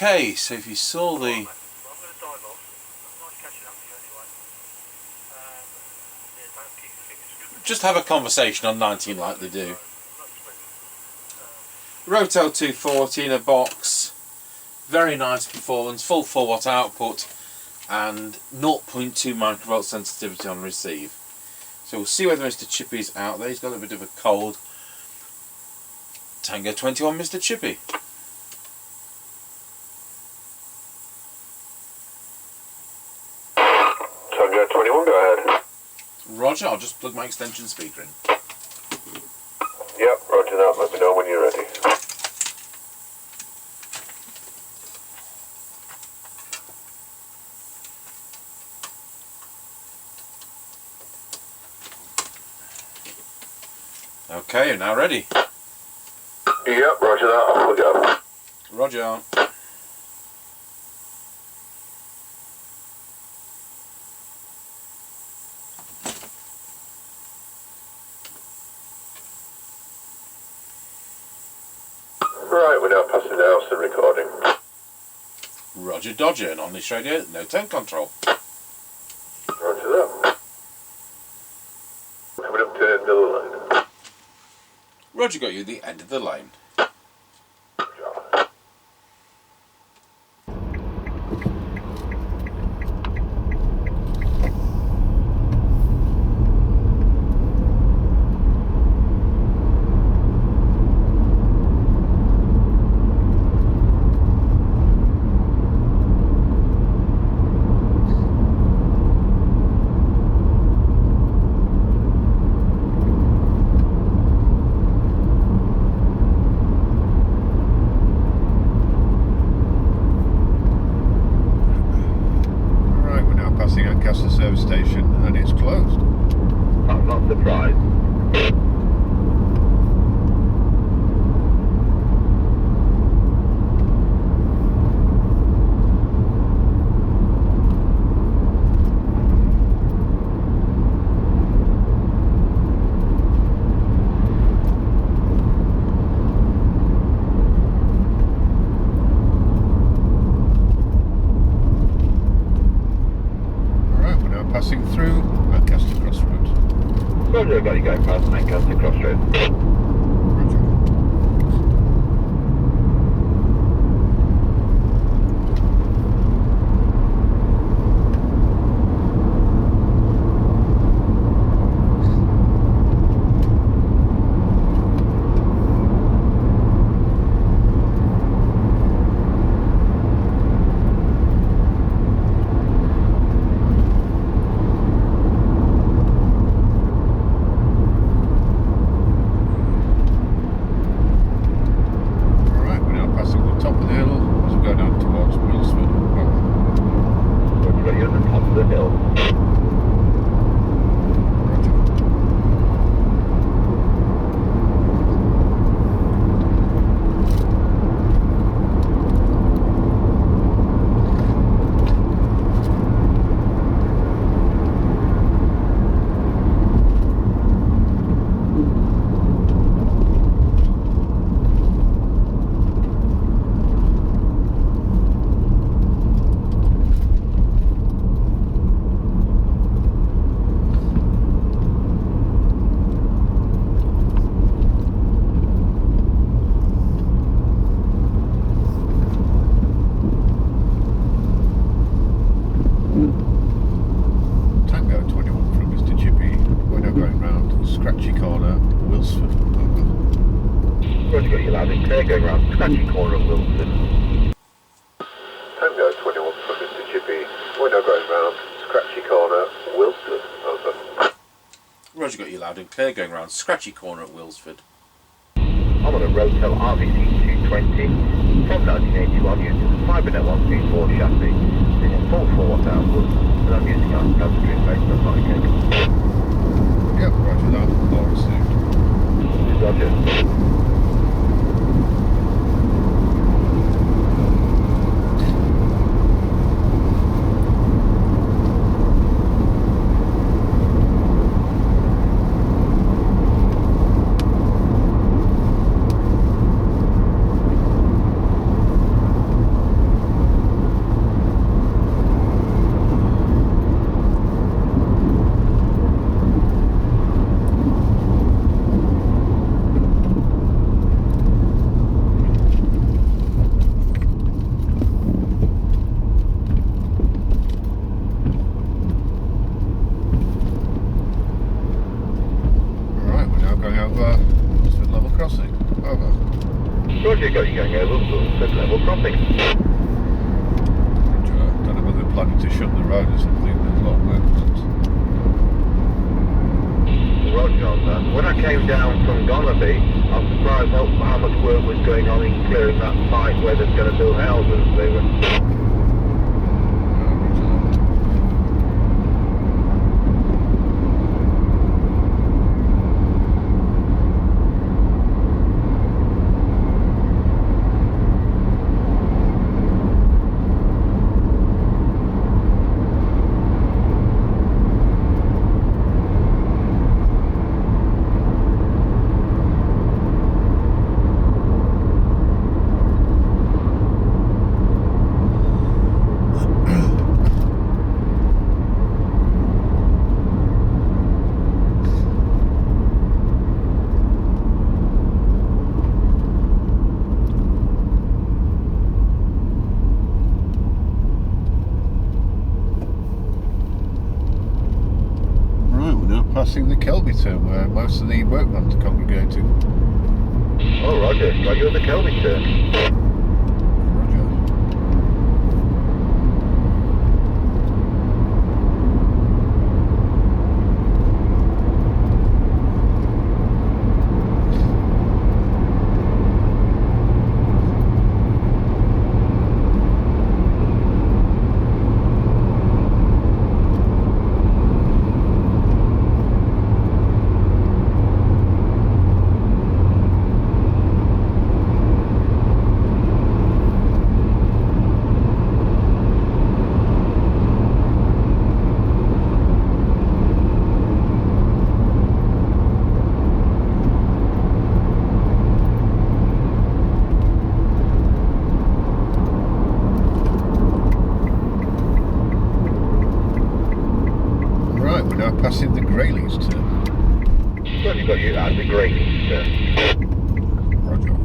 Okay, so if you saw the... I'm going to dive off. Nice catching up with you anyway. Yeah, don't keep your fingers... Just have a conversation on 19 like they do. Rotel 240 in a box. Very nice performance, full 4 watt output and 0.2 microvolt sensitivity on receive. So we'll see whether Mr Chippie's out there. He's got a bit of a cold. Tango 21 Mr Chippie. Tango 21, go ahead. Roger, I'll just plug my extension speaker in. Yep, roger that. Let me know when you're ready. Okay, you're now ready. Yep, roger that. Off we go. Roger. Right, we're now passing the house and recording. Roger Dodger, and on this radio, no turn control. Roger that. Coming up to the end of the line. Roger got you at the end of the lane. Service station and it's closed. I'm not surprised. Passing through Lancaster Crossroads. Roger, I've got you going past Lancaster Crossroads. Going round Scratchy Corner at Wilson. Tango 21 from Mr Chippie. We're now going round Scratchy Corner, Wilson. Over. Roger got you loud and clear, going round Scratchy Corner at Wilsford. I'm on a Rotel RVC220 from 1981 using the Cybernet 124 chassis. This is full 4 watt output and I'm using our downstream based on my cake. Yep, roger that. All received. Roger. got you going over Wilson level crossing. Roger. I don't know whether they're planning to shut the road or something. There's a lot of movement. Roger on that. When I came down from Gonnaby, I was surprised how much work was going on in clearing that site where they're going to build houses. They were... Passing the Kelby turn where most of the workmen are congregating. Oh, Roger. Got you at the Kelby turn. Roger. Passing the Greyley's turn. Roger, got you at the Greyley's turn. Roger.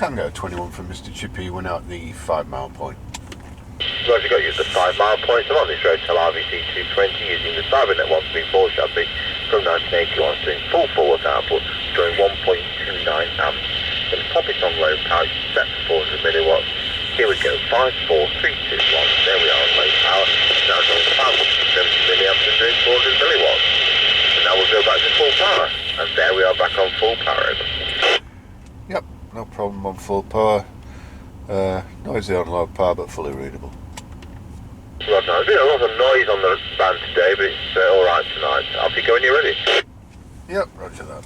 Tango 21 from Mr Chippie went out the 5 mile point. Roger, got you at the 5 mile point. I'm on this Rotel RVC220 using the Cybernet 134 chassis from 1981, doing full forward output, drawing 1.29 amps. Then pop it on low power, set for 400 milliwatts. Here we go, 5, 4, 3, 2, 1. There we are on low power. Now drawing 570 milliamps and doing 400 milliwatts. And now we'll go back to full power. And there we are back on full power. Yep, no problem on full power. Noisy on low power but fully readable. Right, now, there's been a lot of noise on the band today, but it's alright tonight. Off you go when you're ready. Yep, roger that.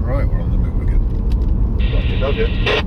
Right, we're on the move again. Roger, roger.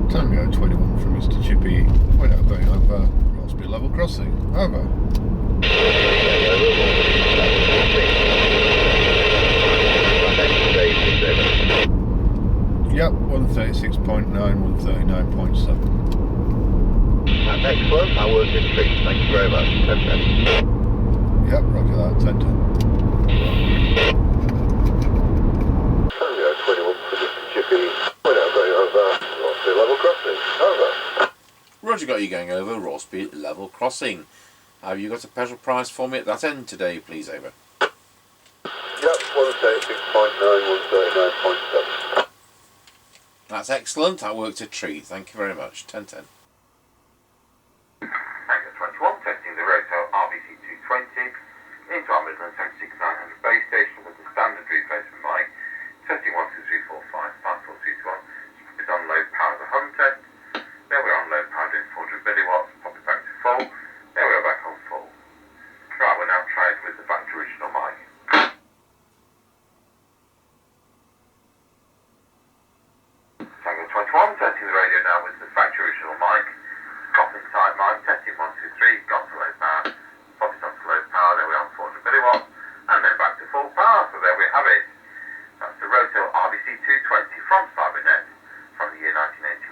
Tango 21 from Mr Chippie went out going over Rossby level crossing. Over. Yep, 136.9, 139.7. That's excellent. I work in streets. Thank you very much. 10-10. Yep, roger that, 10-10. Tango 21 for Mr Chippie. Went out going over Rossby level crossing. Over. Roger got you going over raw speed level crossing. Have you got a petrol price for me at that end today, please, over? Yep, 136.9, 139.7. That's excellent. That worked a treat. Thank you very much. 1010. Tango 21, testing the Rotel RVC220 into our Midland 76900 base station with the standard replacement mic. Testing 12345, passport 221. It's on low power as a home test. There we are on low power doing 400 milliwatts. Pop it back to full. There we are back on full. Right, we're now trying with the factory original mic. Tango 21, testing the radio now with the factory original mic. Got inside mic, testing 123, got to low power. Pop it on to low power, there we are on 400 milliwatts. And then back to full power, so there we have it. That's the Rotel RVC220 from Cybernet from the year 1980.